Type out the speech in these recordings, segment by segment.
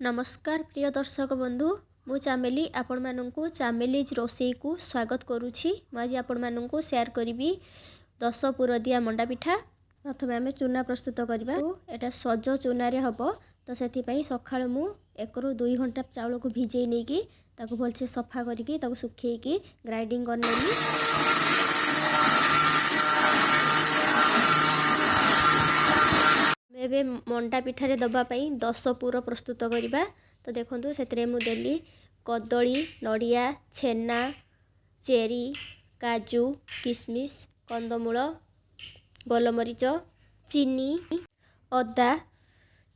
नमस्कार प्रिय दर्शक बंधु मु चामेली आपण माननकु चामेलीज रोषेई को स्वागत करुछि। आज आपण माननकु शेयर करिवि 10 पुर दिया मंडा पिठा। प्रथमे आमे चूना प्रस्तुत करबा। एटा सज चूना रे हबो तो सेथि पई सखाळ मु 1 ରୁ 2 घंटा चावल को भिजेई नेकी ताको भलसे सफा करिकि ताको सुखेइकि ग्राइंडिंग करनेली। एबे मंडा पिठारे दबा पई 10 पुर प्रस्तुत करिबा। तो देखंतु सेतरे मु देली कदली, नड़िया, छेना, चेरी, काजू, किशमिश, कंदमूल, गोलमरीच, चीनी, अदा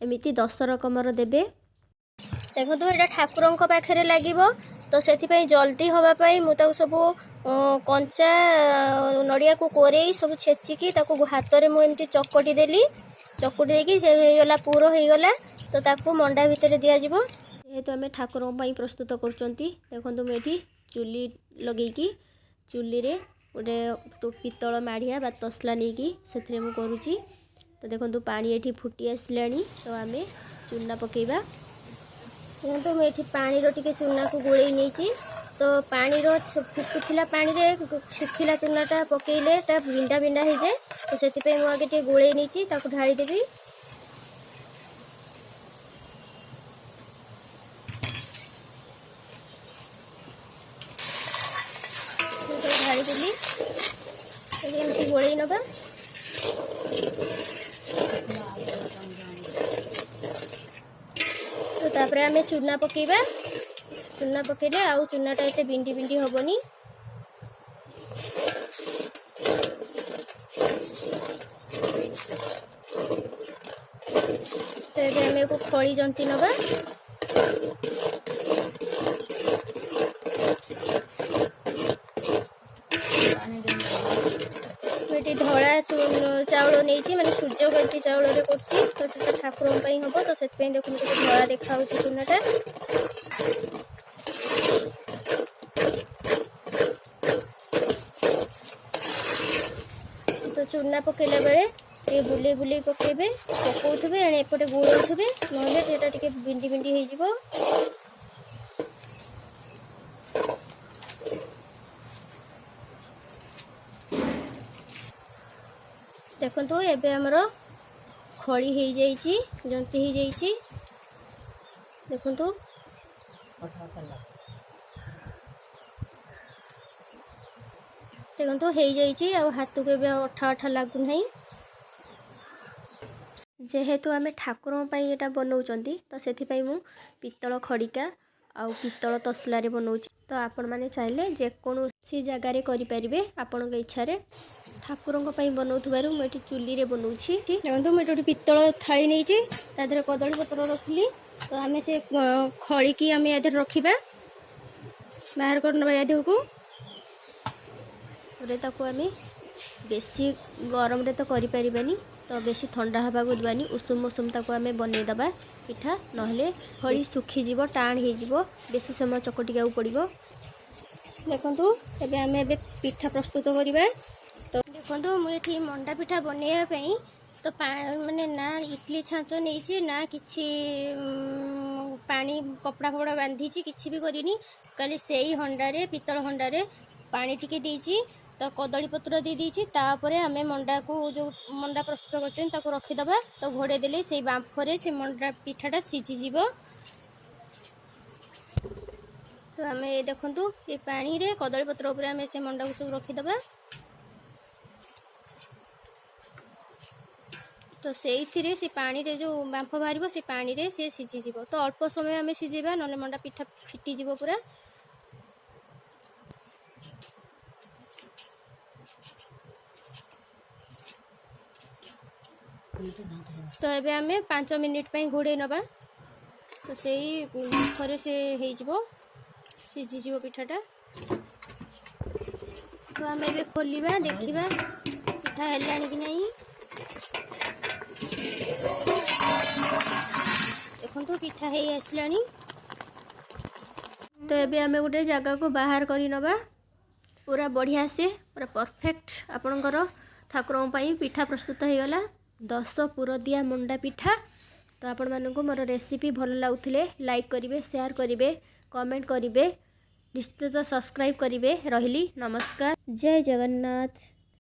एमिति 10 रकमर देबे। देखंतु एटा ठाकुरंक पाखरे लागिबो तो सेथि पई जल्दी होबा पई मु ताको सब कंचा नड़िया को कोरेई सब छेचिकी ताको हातरे मु एमिति चकटी देली। चकुटी देकी से होइगला पूरा होइगला तो ताकू मंडा भितर दिया जिवो। जेहेतु आमे ठाकुरों पई प्रस्तुत करचंती देखंतु मैं एठी चुली लगेकी चुली रे गोटे पितल माढ़िया बा तसला नेकी सेथरे मु करूची। तो देखंतु पानी एठी फुटी आसलानी तो आमे चूना पकेइबा। देखंतु मैं एठी पानी रो टिके चूना को गोळेई नेची तो पानी रो फुटुथिला पानी रे सुखिला चूनाटा पकेइले ता बिंडा बिंडा हो जाए। तो सेति पे मु आगे टे गोळेई नेची ताको ढाळी देबी। तो ढाळी देली एठी एमती गोळेई नबा। तो तापरे आमे चूना पकेइबा। चूना पकेले आउ चूनाटा एते बिंडी बिंडी हबनी। तो एबे हमें को खड़ी जंती नबा। बेटी धड़ा चाउल नेची माने सूर्यकांती चाउल रे करछि तो ठाकुरन पई हबो तो सेत पई देखु धड़ा देखा होछि चूनाटा। तो चूना पकेला बेले ये बुले बुले पकेबे पकाउथबे एने एपटे गोळौथबे नहले सेटा टिके बिंडी बिंडी हे जिवो। देखंतु एबे हमरो खड़ी हे जाईची जंती हे जाईची। देखंतु देखो हो जाइए आ हाथ को अठा अठा लगु ना। जेहेतु आमे ठाकुरों पई एटा बनाउचंती तो सेथि मु पित्तल खड़िका आ पित्तल तसला रे बनाउची। तो आपण माने चाहिले जे कोनोसी जगह रे करि परिबे आपण के इच्छा रे। ठाकुरों पई बनाउथबारु मु एठी चुली रे बनाउची। देखंतु मु एठी पित्तल थाली नेची ता देरे कदली पत्र रखली। तो आमे से खड़ी की आमे यादे रखिबा बाहर करनबा यादे को ताको आमे बेसी गरम रे तो करि परिबानी तो बेसी ठंडा हवा को दबानी उषुम उषुम ताको आमे बनै दबा पिठा नहले खड़ी सुखी जीवो टाण हे जीवो बेसी समय चकटिका पड़िबो। देखंतु एबे आमे एबे पिठा प्रस्तुत करिबा। तो देखंतु मु एठी मंडा पिठा बनैया पई तो माने ना इडली छांच नेछि ना किछि पानी कपड़ा फपड़ा बांधीची किछि भी करिनी खाली सेई हंडा रे पितल हंडा रे पानी टिके देछि तो कदली पत्र दे दीची तापरे हमें मंडा को जो मंडा प्रस्तुत करछन ताको रखि दबा। तो घोड़े देले से बांफरे से मंडा पिठाटा सिझी जीवो। तो हमें देखंतु ये पानी रे कदली पत्र ऊपर हमें से मंडा को सब रखि दबा। तो सेइथिरे से पानी रे जो बांफ बाहरिबो से पानी रे से सिझी जीवो। तो अल्प समय हमें सिझेबा नले मंडा पिठा फिटी जीवो पूरा। तो एबे हमें 5 मिनिट पे घोड़े नबा तो सेई घरे से हे जिवो सिझी जिवो पिठाटा। तो हमें एबे खोलिबा देखिबा पिठा हेलानी कि नहीं। देखंतु पिठा हे आसलानी। तो एबे हमें गोटे जगह को बाहर करी नबा पूरा बढ़िया से पूरा परफेक्ट आपणकर ठाकुरों पई पिठा प्रस्तुत हो गला 10 पुर दिया मंडा पिठा। तो तो आपण मानक मोर रेसिपी भल लगुले लाइक करेंगे, शेयर करेंगे, कमेंट करेंगे, निश्चित सब्सक्राइब करेंगे। रही नमस्कार, जय जगन्नाथ।